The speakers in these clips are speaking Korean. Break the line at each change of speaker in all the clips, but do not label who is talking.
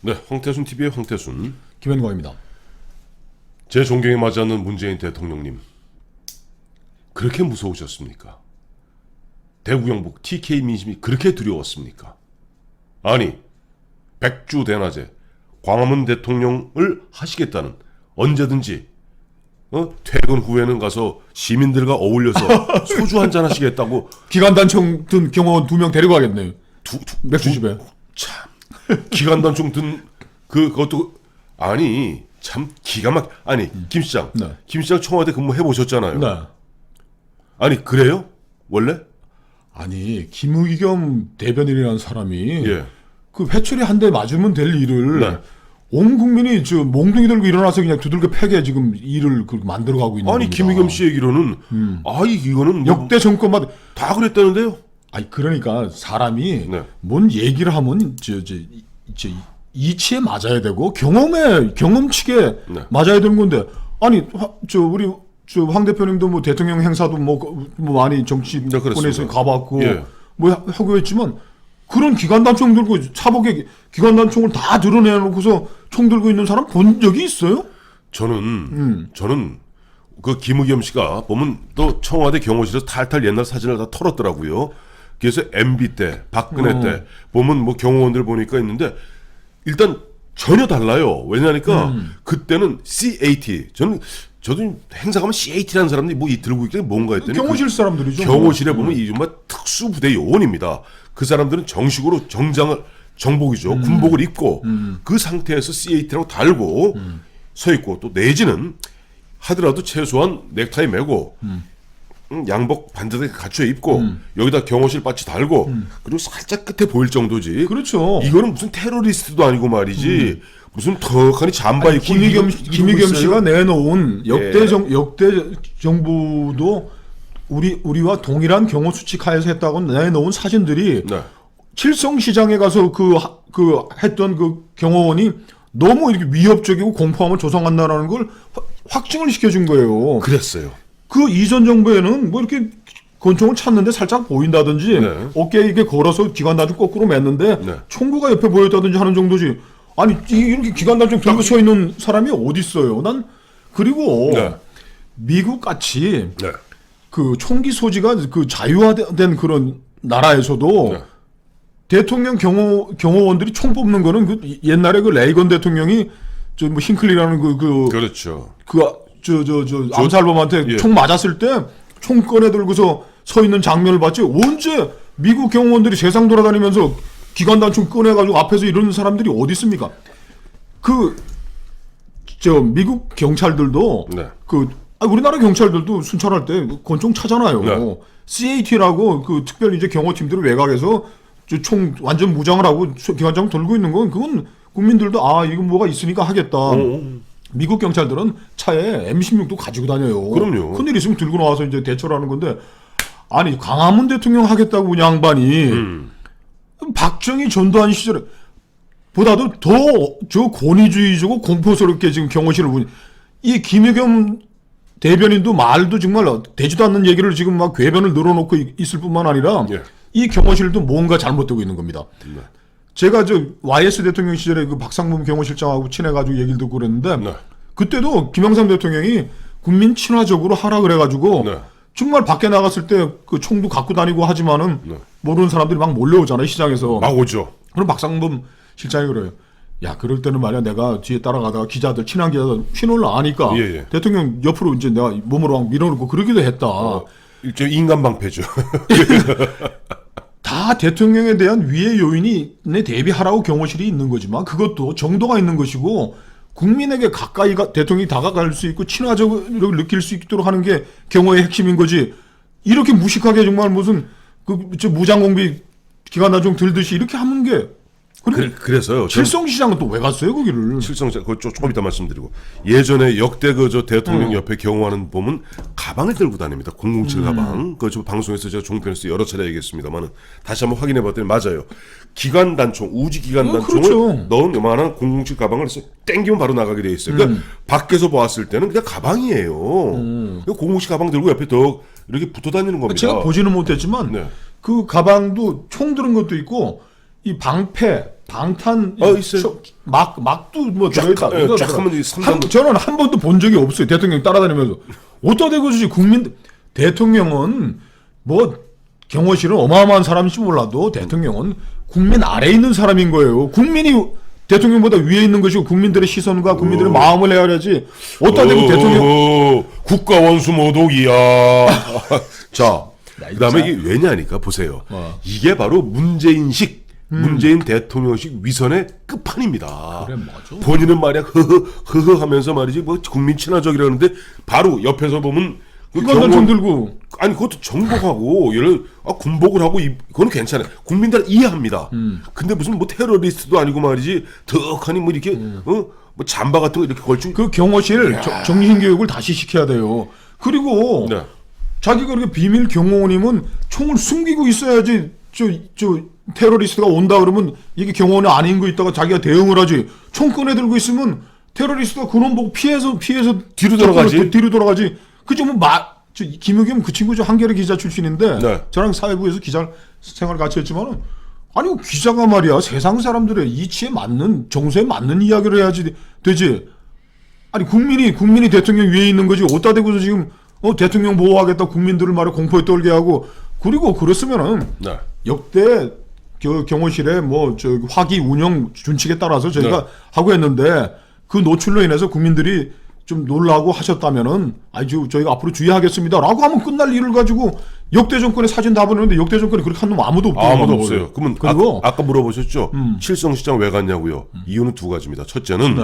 네, 황태순 TV의 황태순.
김현광입니다.
제 존경에 맞지 않는 문재인 대통령님. 그렇게 무서우셨습니까? 대구 경북 TK 민심이 그렇게 두려웠습니까? 아니, 백주대낮에 광화문 대통령을 하시겠다는, 언제든지 퇴근 후에는 가서 시민들과 어울려서 소주 한잔 하시겠다고.
기관단총 든 경호원 2명 데리고 가겠네요. 맥주집에.
참, 기관단총 든 그것도 아니 참 기가 막. 아니 김 시장,
네.
김 시장 청와대 근무해 보셨잖아요.
네.
아니 그래요? 원래?
아니 김의겸 대변인이라는 사람이
예.
그 회초리 한 대 맞으면 될 일을
네.
온 국민이 저 몽둥이 들고 일어나서 그냥 두들겨 패게 지금 일을 만들어가고 있는
아니
겁니다.
김의겸 씨 얘기로는 이거는 뭐
역대 정권마다
다 그랬다는데요.
아니 그러니까 사람이
네.
뭔 얘기를 하면 이치에 맞아야 되고 경험치게
네.
맞아야 되는 건데 아니 우리 황 대표님도 뭐 대통령 행사도 뭐 많이 정치권에서
그렇습니다.
가봤고
예.
뭐 하고 했지만 그런 기관단총 들고 차복에 기관단총을 다 드러내놓고서 총 들고 있는 사람 본 적이 있어요?
저는 그 김의겸 씨가 보면 또 청와대 경호실에서 탈탈 옛날 사진을 다 털었더라고요. 그래서 MB 때, 박근혜 때 보면 뭐 경호원들 보니까 있는데 일단 전혀 달라요. 왜냐니까 그때는 CAT. 저도 행사 가면 CAT라는 사람들이 뭐 들고 있길래 뭔가 했더니
경호실 사람들이죠.
경호실에 보면 이 정말 특수부대 요원입니다. 그 사람들은 정식으로 정복이죠. 군복을 입고 그 상태에서 CAT라고 달고 서 있고, 또 내지는 하더라도 최소한 넥타이 메고 양복 반듯하게 갖춰 입고 여기다 경호실 바치 달고 그리고 살짝 끝에 보일 정도지.
그렇죠.
이거는 무슨 테러리스트도 아니고 말이지. 무슨 턱하니 잠바 입고
김의겸 씨가 내놓은 역대
예.
역대 정부도 우리와 동일한 경호 수칙 하에서 했다고 내놓은 사진들이
네.
칠성시장에 가서 그 했던 그 경호원이 너무 이렇게 위협적이고 공포함을 조성한다라는 걸 확증을 시켜준 거예요.
그랬어요.
그 이전 정부에는 뭐 이렇게 권총을 찾는데 살짝 보인다든지
네.
어깨에 이렇게 걸어서 기관단총 거꾸로 맸는데
네.
총구가 옆에 보였다든지 하는 정도지. 아니 이렇게 기관단총 들고 서 있는 사람이 어디 있어요? 난 그리고
네.
미국 같이
네.
그 총기 소지가 그 자유화된 그런 나라에서도
네.
대통령 경호원들이 총 뽑는 거는 그 옛날에 그 레이건 대통령이 저 뭐 힝클리라는
그렇죠.
암살범한테
예.
총 맞았을 때 총 꺼내 들고서 서 있는 장면을 봤지. 언제 미국 경호원들이 세상 돌아다니면서 기관단총 꺼내가지고 앞에서 이러는 사람들이 어디 있습니까? 미국 경찰들도
네.
우리나라 경찰들도 순찰할 때 권총 차잖아요.
네.
CAT라고 그 특별 이제 경호팀들을 외곽에서 총 완전 무장을 하고 기관총 들고 있는 건 그건 국민들도 이거 뭐가 있으니까 하겠다. 미국 경찰들은 차에 M16도 가지고 다녀요.
그럼요.
큰일 있으면 들고 나와서 이제 대처를 하는 건데, 아니 광화문 대통령 하겠다고 그 양반이 박정희 전두환 시절에 보다도 더 저 권위주의적이고 공포스럽게 지금 경호실을 이 김의겸 대변인도 말도 정말 되지도 않는 얘기를 지금 막 궤변을 늘어놓고 있을 뿐만 아니라
예.
이 경호실도 뭔가 잘못되고 있는 겁니다.
네.
제가 YS 대통령 시절에 그 박상범 경호실장하고 친해가지고 얘기를 듣고 그랬는데
네.
그때도 김영삼 대통령이 국민 친화적으로 하라 그래가지고
네.
정말 밖에 나갔을 때 그 총도 갖고 다니고 하지만은
네.
모르는 사람들이 막 몰려오잖아요 시장에서.
막 오죠.
그럼 박상범 실장이 그래요. 야 그럴 때는 말이야 내가 뒤에 따라가다가 기자들 친한 기자들 신호를 아니까
예.
대통령 옆으로 이제 내가 몸으로 막 밀어놓고 그러기도 했다.
일종의 인간방패죠.
다 대통령에 대한 위해 요인이 대비하라고 경호실이 있는 거지만 그것도 정도가 있는 것이고 국민에게 가까이 대통령이 다가갈 수 있고 친화적으로 느낄 수 있도록 하는 게 경호의 핵심인 거지. 이렇게 무식하게 정말 무슨 무장공비 기관단총 들듯이 이렇게 하는 게.
그래서요.
칠성시장은 또 왜 갔어요 거기를?
칠성시장 그거 조금 이따 말씀드리고, 예전에 역대 대통령 옆에 경호하는 보면 가방을 들고 다닙니다. 007 가방. 그 방송에서 제가 종편에서 여러 차례 얘기했습니다만 다시 한번 확인해봤더니 맞아요. 기관단총, 우지 기관단총을
그렇죠.
넣은 요만한 007 가방을 해서 땡기면 바로 나가게 돼 있어요. 그러니까 밖에서 보았을 때는 그냥 가방이에요. 007 가방 들고 옆에 더 이렇게 붙어 다니는 겁니다.
제가 보지는 못했지만
네.
그 가방도 총 들은 것도 있고 이 방패 방탄
있어요.
막도 뭐 들어있다.
쫙 하면
저는 한 번도 본 적이 없어요. 대통령 따라다니면서 어디다 대고 주지 국민 대통령은 뭐 경호실은 어마어마한 사람인지 몰라도 대통령은 국민 아래에 있는 사람인 거예요. 국민이 대통령보다 위에 있는 것이고 국민들의 시선과 국민들의 마음을 헤아려야지. 어디다 대고 대통령
국가 원수 모독이야. 자, 그다음에 이게 왜냐니까 보세요. 이게 바로 문재인식 문재인 대통령식 위선의 끝판입니다.
그래, 맞아.
본인은 말이야 흐흐 하면서 말이지 뭐 국민 친화적이라는데 바로 옆에서 보면
이건 좀 들고
아니 그것도 정복하고 예를 군복을 하고 그건 괜찮아요. 국민들 이해합니다. 근데 무슨 뭐 테러리스트도 아니고 말이지 덕하니 뭐 이렇게 뭐 잠바 같은 거 이렇게 걸치고
그 경호실 정신교육을 다시 시켜야 돼요. 그리고
네.
자기가 그렇게 비밀 경호원이면 총을 숨기고 있어야지. 저 테러리스트가 온다 그러면 이게 경호원이 아닌 거 있다가 자기가 대응을 하지. 총 꺼내 들고 있으면 테러리스트가 그놈 보고 피해서
뒤로 돌아가지.
뒤로 돌아가지. 그죠 뭐 김의겸 그 친구 저 한겨레 기자 출신인데
네.
저랑 사회부에서 기자 생활 같이 했지만은 아니 기자가 말이야 세상 사람들의 이치에 맞는 정서에 맞는 이야기를 해야지 되지. 아니 국민이 대통령 위에 있는 거지. 어디다 대고서 지금 대통령 보호하겠다 국민들을 말이야 공포에 떨게 하고. 그리고 그랬으면은
네.
역대 경호실의 뭐 저 화기 운영 준칙에 따라서 저희가
네.
하고 했는데 그 노출로 인해서 국민들이 좀 놀라고 하셨다면은 저희가 앞으로 주의하겠습니다라고 하면 끝날 일을 가지고 역대 정권의 사진 다 보내는데 역대 정권이 그렇게 한 놈 아무도 없대요.
아무도 없어요. 그러면
그리고
아까 물어보셨죠? 칠성시장 왜 갔냐고요? 이유는 두 가지입니다. 첫째는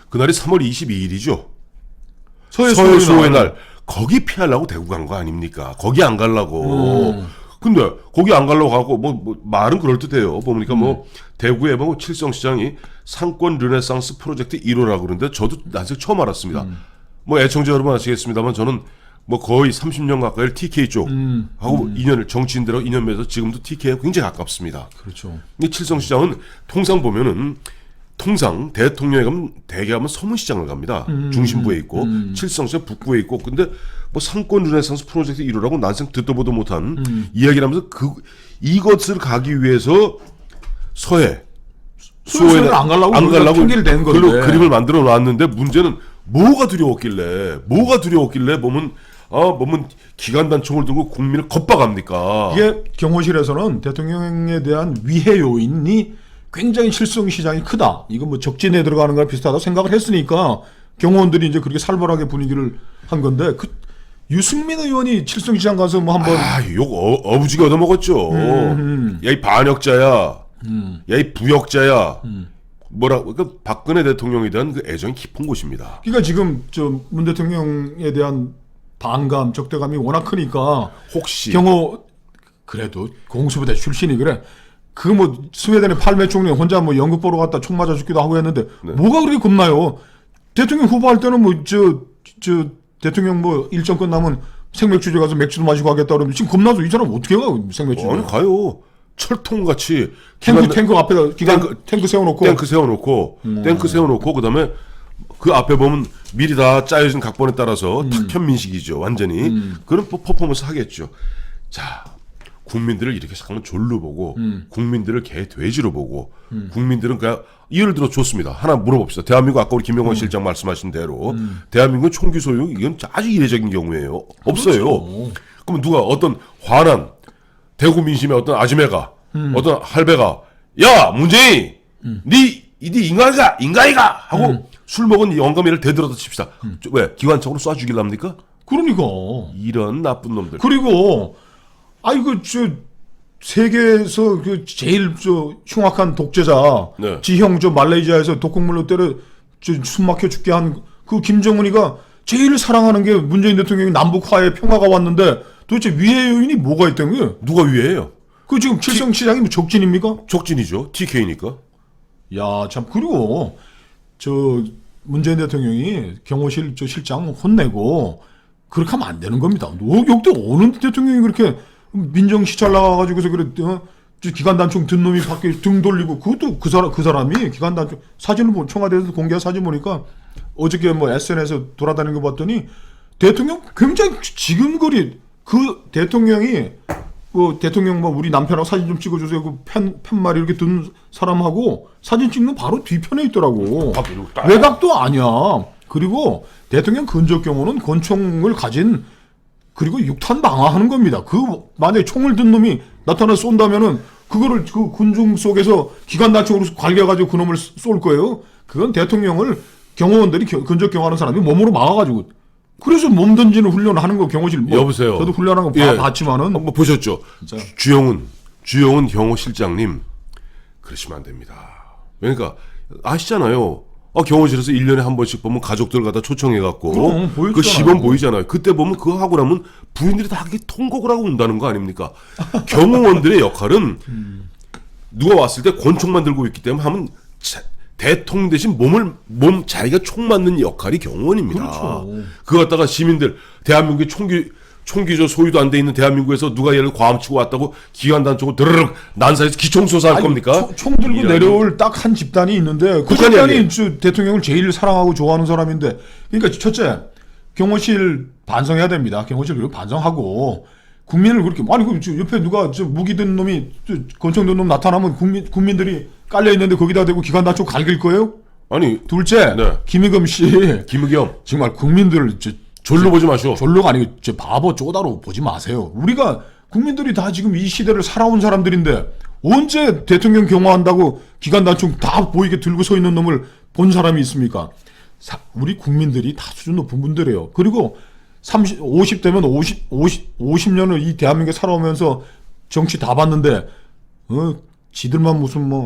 그날이 3월 22일이죠. 서해 수호의 날. 거기 피하려고 대구 간 거 아닙니까? 거기 안 가려고. 근데 거기 안 가려고 하고 뭐 말은 그럴듯해요. 보니까 뭐 대구에 뭐 칠성시장이 상권 르네상스 프로젝트 1호라고 그러는데 저도 나중에 처음 알았습니다. 뭐 애청자 여러분 아시겠습니다만 저는 뭐 거의 30년 가까이 TK 쪽 하고 인연을 정치인들하고 인연 맺어서 지금도 TK에 굉장히 가깝습니다.
그렇죠.
이 칠성시장은 통상 대통령이 가면 대개 가면 서문시장을 갑니다. 중심부에 있고 칠성시장 북부에 있고 근데 뭐 상권 르네상스 프로젝트 1호라고 난생 듣도 보도 못한 이야기를 하면서 이것을 가기 위해서 수호에
안 가려고 핑계를 댄 건데
그림을 만들어 놨는데 문제는 뭐가 두려웠길래 보면 기관단총을 들고 국민을 겁박합니까?
이게 경호실에서는 대통령에 대한 위해 요인이 굉장히 칠성시장이 크다. 이건 뭐 적진에 들어가는 거랑 비슷하다 생각을 했으니까 경호원들이 이제 그렇게 살벌하게 분위기를 한 건데 유승민 의원이 칠성시장 가서 뭐 한번
욕 어부지게 얻어먹었죠. 야 이 반역자야. 야 이 부역자야. 뭐라고 그러니까 박근혜 대통령에 대한 그 애정이 깊은 곳입니다.
그러니까 지금 문 대통령에 대한 반감, 적대감이 워낙 크니까
혹시
경호 그래도 공수부대 출신이 그래. 그 뭐 스웨덴의 팔메 총리 혼자 뭐 연극 보러 갔다 총 맞아 죽기도 하고 했는데 뭐가 그렇게 겁나요? 대통령 후보할 때는 뭐 대통령 뭐 일정 끝나면 생맥주제 가서 맥주도 마시고 하겠다 그러면 지금 겁나서 이 사람 어떻게 가 생맥주제?
아니 가요. 철통같이
탱크 앞에다 탱크 세워놓고 그다음에 그 앞에 보면 미리 다 짜여진 각본에 따라서 탁현민식이죠. 완전히 그런 퍼포먼스 하겠죠. 자 국민들을 이렇게 잠깐만 졸로 보고 국민들을 개 돼지로 보고 국민들은 그냥 예를 들어 좋습니다. 하나 물어봅시다. 대한민국 아까 우리 김영환 실장 말씀하신 대로 대한민국 총기 소유 이건 아주 이례적인 경우예요. 없어요. 그렇죠.
그럼 누가 어떤 화난 대구 민심의 어떤 아지매가 어떤 할배가 야 문재인 네 인간이가 하고 술 먹은 영감이를 대들어다 칩시다. 왜 기관총으로 쏴 죽일랍니까?
그러니까
이런 나쁜 놈들.
그리고 세계에서 제일 흉악한 독재자 지형 말레이시아에서 독극물로 때려 숨막혀 죽게 한 그 김정은이가 제일 사랑하는 게 문재인 대통령이 남북 화해 평화가 왔는데 도대체 위해 요인이 뭐가 있다는 거예요?
누가 위해요?
그 지금 칠성시장이 뭐 적진입니까?
적진이죠. TK니까.
야 참 그리고 문재인 대통령이 경호실 실장 혼내고 그렇게 하면 안 되는 겁니다. 역대 어느 대통령이 그렇게 민정 시찰 나가가지고서 그래 기관단총 든 놈이 밖에 등 돌리고 그것도 그 사람이 기관단총 사진을 청와대에서 공개한 사진 보니까 어저께 뭐 SNS에서 돌아다니는 거 봤더니 대통령 굉장히 지금거리 그 대통령이 뭐 대통령 뭐 우리 남편하고 사진 좀 찍어주세요. 그 팻말이 이렇게 든 사람하고 사진 찍는 바로 뒤편에 있더라고. 외곽도 아니야. 그리고 대통령 근접 경호는 권총을 가진 그리고 육탄 방어하는 겁니다. 그 만약에 총을 든 놈이 나타나 쏜다면은 그거를 그 군중 속에서 기관단총으로 갈겨가지고 그 놈을 쏠 거예요. 그건 대통령을 경호원들이 근접 경호하는 사람이 몸으로 막아가지고. 그래서 몸 던지는 훈련을 하는 거 경호실. 뭐
여보세요.
저도 훈련한 거
예.
봤지만은.
뭐 보셨죠?
진짜.
주영훈 경호실장님 그러시면 안 됩니다. 그러니까 아시잖아요. 경호실에서 1년에 한 번씩 보면 가족들 갖다 초청해갖고
그럼, 보여주잖아요.
그 시범 보이잖아요. 그때 보면 그거 하고 나면 부인들이 다 이렇게 통곡을 하고 운다는 거 아닙니까? 경호원들의 역할은 누가 왔을 때 권총만 들고 있기 때문에 하면 대통령 대신 몸 자기가 총 맞는 역할이 경호원입니다.
그렇죠.
그거 갖다가 시민들 대한민국의 총기조 소유도 안 돼 있는 대한민국에서 누가 얘를 과함치고 왔다고 기관단총으로 드르륵 난사해서 기총소사할
아니,
겁니까?
총 들고 내려올 딱 한 집단이 있는데 그
북한이
집단이
아니에요.
대통령을 제일 사랑하고 좋아하는 사람인데 그러니까 첫째 경호실 반성해야 됩니다. 경호실 그리고 반성하고 국민을 그렇게 아니 그 옆에 누가 무기 든 놈이 권총 든 놈 나타나면 국민들이 깔려 있는데 거기다 대고 기관단총 갈길 거예요?
아니
둘째
네.
김의겸 씨
김의겸
정말 국민들을
졸로 보지 마시오.
졸로가 아니고 바보 쪼다로 보지 마세요. 우리가 국민들이 다 지금 이 시대를 살아온 사람들인데 언제 대통령 경호한다고 기관단총 다 보이게 들고 서 있는 놈을 본 사람이 있습니까? 우리 국민들이 다 수준 높은 분들이에요. 그리고 50대면 50년을 이 대한민국에 살아오면서 정치 다 봤는데 지들만 무슨 뭐